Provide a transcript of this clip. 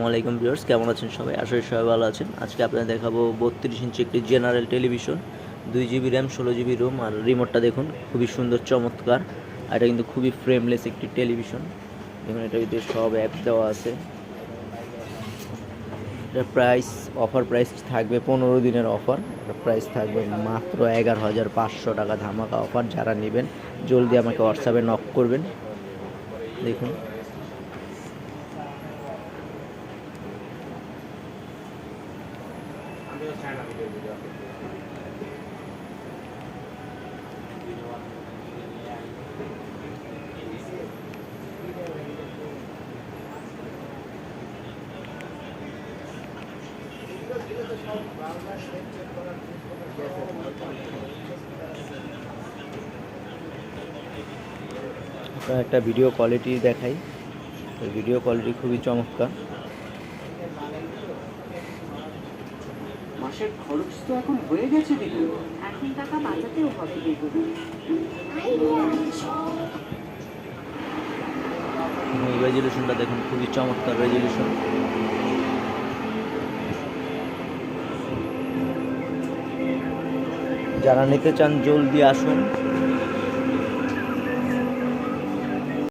আসসালামু আলাইকুম ভিউয়ার্স, কেমন আছেন সবাই? আশা করি সবাই ভালো আছেন। আজকে আপনাদের দেখাবো 32 ইঞ্চি একটি general television, 2 GB RAM, 16 GB ROM. আর রিমোটটা দেখুন, খুবই সুন্দর, চমৎকার। আর এটা কিন্তু খুবই ফ্রেমলেস একটি টেলিভিশন। দেখুন, এটার ভিতরে সব অ্যাপস দেওয়া আছে। এটার অফার প্রাইস থাকবে 15 দিনের অফার। এটার প্রাইস থাকবে মাত্র 11,500 টাকা, ধামাকা অফার। যারা নেবেন জলদি আমাকে হোয়াটসঅ্যাপে নক করবেন। দেখুন, একটা ভিডিও কোয়ালিটি দেখাই। ভিডিও কোয়ালিটি খুবই চমৎকার। মাসের খরচ তো এখন হয়ে গেছে দেখুন, এখন টাকা বাঁচাতেও হবে দেখুন। রেজলিউশনটা দেখুন, খুবই চমৎকার রেজলিউশন। যারা নিতে চান জলদি আসুন।